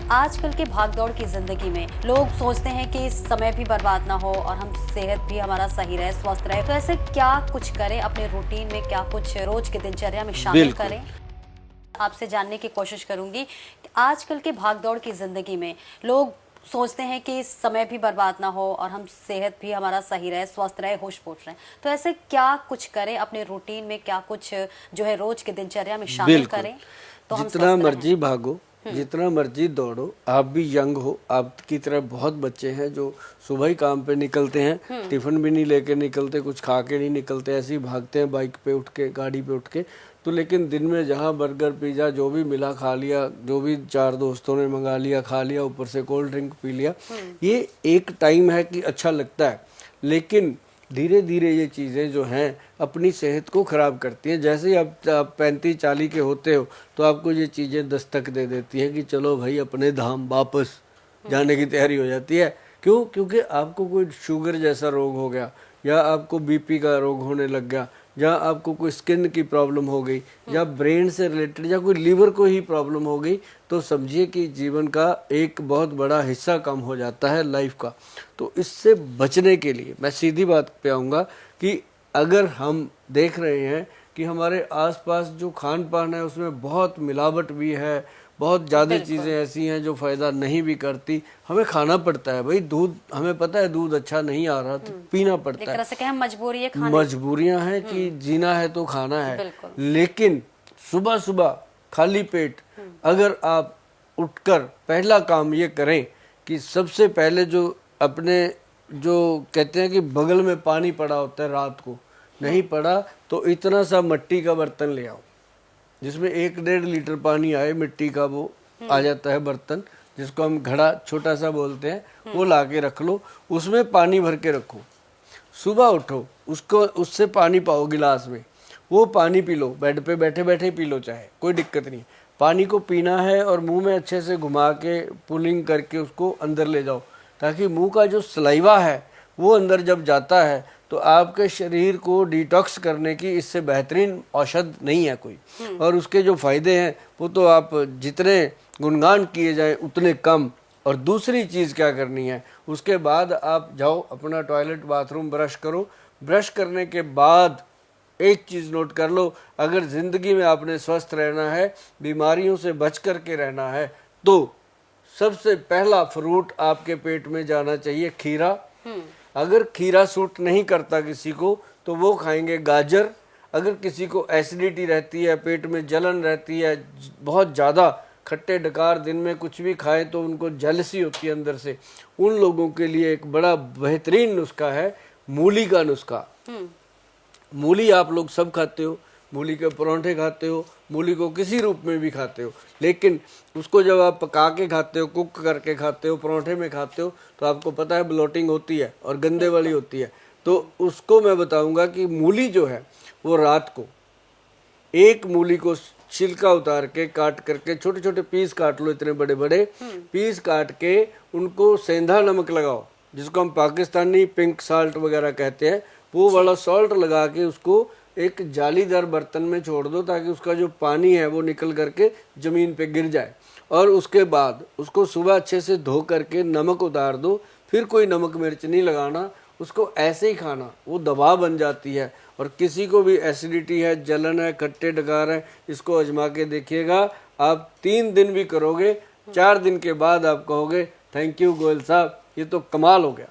आजकल के भागदौड़ की जिंदगी में लोग सोचते हैं कि समय भी बर्बाद ना हो और हम सेहत भी हमारा सही रहे, स्वस्थ रहे। तो ऐसे क्या कुछ करें अपने रूटीन में, क्या कुछ रोज की दिनचर्या में शामिल करें? आपसे जानने की कोशिश करूंगी कि आजकल के भागदौड़ की जिंदगी में लोग सोचते हैं कि समय भी बर्बाद ना हो और हम सेहत भी हमारा सही रहे, स्वस्थ रहे, होश-पोश रहे। तो ऐसे क्या कुछ करें अपने रूटीन में, क्या कुछ जो है रोज की दिनचर्या में शामिल करें तो हम जितना स्वस्थ रहें? मर्जी भागो, जितना मर्जी दौड़ो, आप भी यंग हो। आपकी तरह बहुत बच्चे हैं जो सुबह ही काम पे निकलते हैं, टिफिन भी नहीं लेके निकलते, कुछ खा के नहीं निकलते, ऐसे ही भागते हैं बाइक पे उठ के, गाड़ी पे उठ के। तो लेकिन दिन में जहाँ बर्गर पिज़्ज़ा जो भी मिला खा लिया, जो भी चार दोस्तों ने मंगा लिया खा लिया, ऊपर से कोल्ड ड्रिंक पी लिया। ये एक टाइम है कि अच्छा लगता है, लेकिन धीरे धीरे ये चीज़ें जो हैं अपनी सेहत को ख़राब करती हैं। जैसे ही आप 35-40 के होते हो तो आपको ये चीज़ें दस्तक दे देती हैं कि चलो भाई अपने धाम वापस जाने की तैयारी हो जाती है। क्यों? क्योंकि आपको कोई शुगर जैसा रोग हो गया, या आपको बीपी का रोग होने लग गया, या आपको कोई स्किन की प्रॉब्लम हो गई, या ब्रेन से रिलेटेड, या कोई लीवर को ही प्रॉब्लम हो गई, तो समझिए कि जीवन का एक बहुत बड़ा हिस्सा कम हो जाता है लाइफ का। तो इससे बचने के लिए मैं सीधी बात पे आऊँगा कि अगर हम देख रहे हैं कि हमारे आसपास जो खान पान है उसमें बहुत मिलावट भी है, बहुत ज़्यादा चीज़ें ऐसी हैं जो फ़ायदा नहीं भी करती, हमें खाना पड़ता है। भाई दूध, हमें पता है दूध अच्छा नहीं आ रहा तो पीना पड़ता एक है, तरह से कहें मजबूरी है खाने। मजबूरियां हैं कि जीना है तो खाना है। लेकिन सुबह सुबह खाली पेट अगर आप उठकर पहला काम ये करें कि सबसे पहले जो अपने, जो कहते हैं कि बगल में पानी पड़ा होता है, रात को नहीं पड़ा तो इतना सा मिट्टी का बर्तन ले आओ जिसमें 1-1.5 लीटर पानी आए, मिट्टी का वो आ जाता है बर्तन, जिसको हम घड़ा छोटा सा बोलते हैं, वो ला के रख लो, उसमें पानी भर के रखो। सुबह उठो, उसको उससे पानी पाओ गिलास में, वो पानी पी लो, बेड पे बैठे बैठे पी लो, चाहे कोई दिक्कत नहीं। पानी को पीना है और मुंह में अच्छे से घुमा के पुलिंग करके उसको अंदर ले जाओ, ताकि मुंह का जो सलाइवा है वो अंदर जब जाता है तो आपके शरीर को डिटॉक्स करने की इससे बेहतरीन औषध नहीं है कोई। और उसके जो फायदे हैं वो तो आप जितने गुणगान किए जाए उतने कम। और दूसरी चीज़ क्या करनी है, उसके बाद आप जाओ अपना टॉयलेट बाथरूम ब्रश करो। ब्रश करने के बाद एक चीज़ नोट कर लो, अगर ज़िंदगी में आपने स्वस्थ रहना है, बीमारियों से बच कर के रहना है, तो सबसे पहला फ्रूट आपके पेट में जाना चाहिए खीरा। अगर खीरा सूट नहीं करता किसी को तो वो खाएंगे गाजर। अगर किसी को एसिडिटी रहती है, पेट में जलन रहती है, बहुत ज़्यादा खट्टे डकार दिन में कुछ भी खाए तो उनको जलसी होती है अंदर से, उन लोगों के लिए एक बड़ा बेहतरीन नुस्खा है मूली का नुस्खा। मूली आप लोग सब खाते हो, मूली के परांठे खाते हो, मूली को किसी रूप में भी खाते हो, लेकिन उसको जब आप पका के खाते हो, कुक करके खाते हो, परांठे में खाते हो, तो आपको पता है ब्लोटिंग होती है और गंदे वाली होती है। तो उसको मैं बताऊंगा कि मूली जो है वो रात को एक मूली को छिलका उतार के काट करके छोटे छोटे पीस काट लो, इतने बड़े बड़े पीस काट के उनको सेंधा नमक लगाओ, जिसको हम पाकिस्तानी पिंक साल्ट वगैरह कहते हैं, वो वाला सॉल्ट लगा के उसको एक जालीदार बर्तन में छोड़ दो, ताकि उसका जो पानी है वो निकल करके ज़मीन पे गिर जाए। और उसके बाद उसको सुबह अच्छे से धो करके नमक उतार दो, फिर कोई नमक मिर्च नहीं लगाना, उसको ऐसे ही खाना, वो दवा बन जाती है। और किसी को भी एसिडिटी है, जलन है, खट्टे डकार है, इसको आजमा के देखिएगा। आप 3 दिन भी करोगे, 4 दिन के बाद आप कहोगे थैंक यू गोयल साहब, ये तो कमाल हो गया।